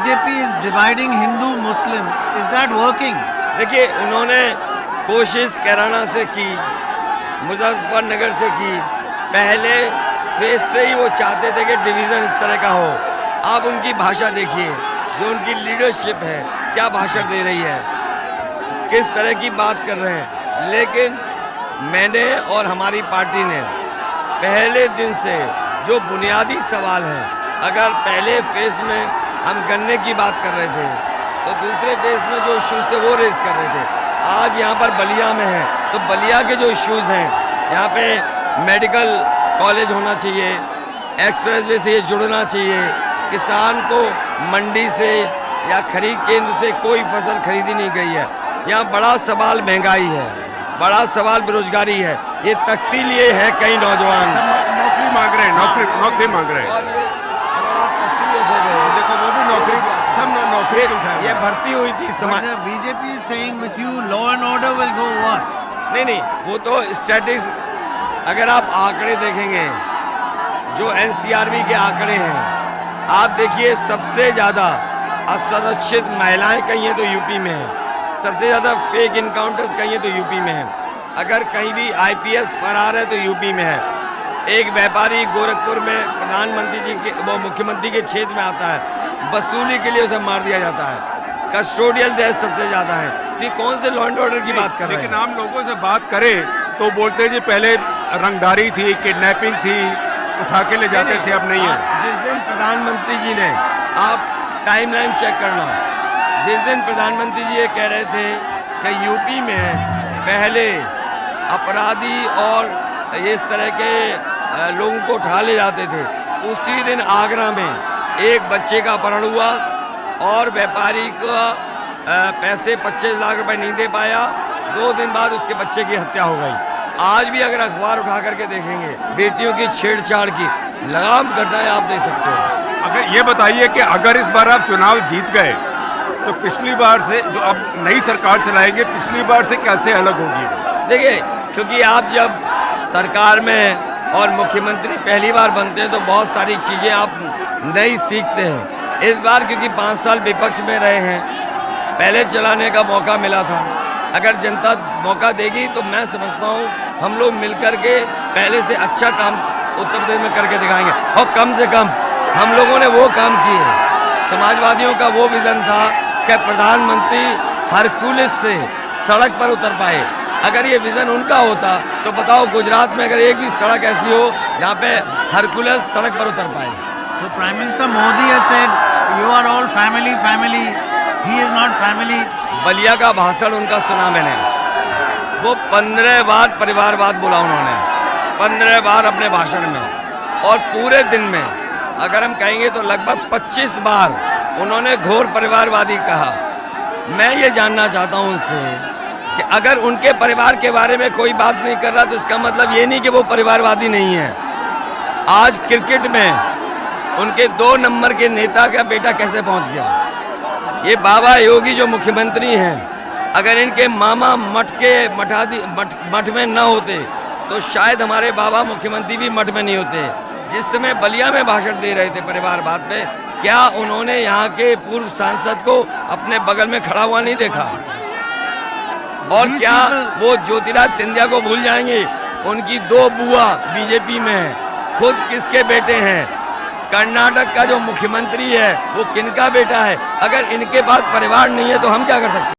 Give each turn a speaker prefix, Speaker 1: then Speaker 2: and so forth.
Speaker 1: BJP is dividing Hindu-Muslim. Is that working?
Speaker 2: देखिए, उन्होंने कोशिश कैराना से की, मुजफ्फरनगर से की। पहले फेज से ही वो चाहते थे कि डिवीज़न इस तरह का हो। आप उनकी भाषा देखिए, जो उनकी लीडरशिप है, क्या भाषण दे रही है, किस तरह की बात कर रहे हैं। लेकिन मैंने और हमारी पार्टी ने पहले दिन से जो बुनियादी सवाल है, अगर पहले फेज में हम गन्ने की बात कर रहे थे तो दूसरे फेज में जो इश्यूज थे वो रेज कर रहे थे। आज यहाँ पर बलिया में है तो बलिया के जो इश्यूज हैं, यहाँ पे मेडिकल कॉलेज होना चाहिए, एक्सप्रेसवे से ये जुड़ना चाहिए, किसान को मंडी से या खरीद केंद्र से कोई फसल खरीदी नहीं गई है। यहाँ बड़ा सवाल महंगाई है, बड़ा सवाल बेरोजगारी है। ये तख्ती लिए है कई नौजवान
Speaker 3: नौकरी मांग रहे हैं, नौकरी मांग रहे हैं। देखो वो भी नौकरी, सब नौकरी
Speaker 2: ये भर्ती हुई थी समाज।
Speaker 1: BJP is saying with you law and order will go worse.
Speaker 2: नहीं, वो तो स्टैटिस, अगर आप आंकड़े देखेंगे जो NCRB के आंकड़े हैं, आप देखिए सबसे ज्यादा असुरक्षित महिलाएं कहीं हैं तो यूपी में है, सबसे ज्यादा फेक इनकाउंटर्स कहीं हैं तो यूपी में है, अगर कहीं भी IPS फरार है तो यूपी में है। एक व्यापारी गोरखपुर में प्रधानमंत्री जी के, वो मुख्यमंत्री के क्षेत्र में आता है, वसूली के लिए उसे मार दिया जाता है। कस्टोडियल डेथ सबसे ज्यादा है। कि कौन से लॉ एंड ऑर्डर की बात कर रहे हैं?
Speaker 3: लेकिन हम लोगों से बात करें तो बोलते जी पहले रंगदारी थी, किडनैपिंग थी, उठा के ले जाते थे, अब नहीं है।
Speaker 2: जिस दिन प्रधानमंत्री जी ने, आप टाइमलाइन चेक करना, जिस दिन प्रधानमंत्री जी ये कह रहे थे कि यूपी में पहले अपराधी और इस तरह के लोगों को उठा ले जाते थे, उसी दिन आगरा में एक बच्चे का अपहरण हुआ और व्यापारी का पैसे 25 लाख रुपए नहीं दे पाया। 2 दिन बाद उसके बच्चे की हत्या हो गई। आज भी अगर अखबार उठा करके देखेंगे, बेटियों की छेड़छाड़ की लगाम घटनाएं आप देख सकते हो।
Speaker 3: अगर ये बताइए कि अगर इस बार आप चुनाव जीत गए तो पिछली बार से, जो अब नई सरकार चलाएंगे, पिछली बार से कैसे अलग होगी?
Speaker 2: देखिए, क्योंकि आप जब सरकार में और मुख्यमंत्री पहली बार बनते हैं तो बहुत सारी चीजें आप नई सीखते हैं। इस बार क्योंकि 5 साल विपक्ष में रहे हैं, पहले चलाने का मौका मिला था। अगर जनता मौका देगी तो मैं समझता हूँ हम लोग मिलकर के पहले से अच्छा काम उत्तर प्रदेश में करके दिखाएंगे। और कम से कम हम लोगों ने वो काम किए। समाजवादियों का वो विजन था कि प्रधानमंत्री हरकुलिस से सड़क पर उतर पाए। अगर ये विजन उनका होता तो बताओ गुजरात में अगर एक भी सड़क ऐसी हो जहाँ पे हरकुलिस सड़क पर उतर पाए।
Speaker 1: So Prime Minister Modi has said you are all family, family. He is not family.
Speaker 2: Ballia का भाषण उनका सुना मैंने, वो 15 बार परिवारवाद बोला उन्होंने, 15 बार अपने भाषण में। और पूरे दिन में अगर हम कहेंगे तो लगभग 25 बार उन्होंने घोर परिवारवादी कहा। मैं ये जानना चाहता हूँ उनसे कि अगर उनके परिवार के बारे में कोई बात नहीं कर रहा तो इसका मतलब ये नहीं कि वो परिवारवादी नहीं है। आज क्रिकेट में उनके 2 नंबर के नेता का बेटा कैसे पहुंच गया? ये बाबा योगी जो मुख्यमंत्री हैं, अगर इनके मामा मठ में न होते तो शायद हमारे बाबा मुख्यमंत्री भी मठ में नहीं होते। जिस समय बलिया में भाषण दे रहे थे परिवारवाद पे, क्या उन्होंने यहाँ के पूर्व सांसद को अपने बगल में खड़ा हुआ नहीं देखा? और क्या वो ज्योतिराज सिंधिया को भूल जाएंगे? उनकी 2 बुआ बीजेपी में है, खुद किसके बेटे हैं? कर्नाटक का जो मुख्यमंत्री है वो किनका बेटा है? अगर इनके पास परिवार नहीं है तो हम क्या कर सकते हैं?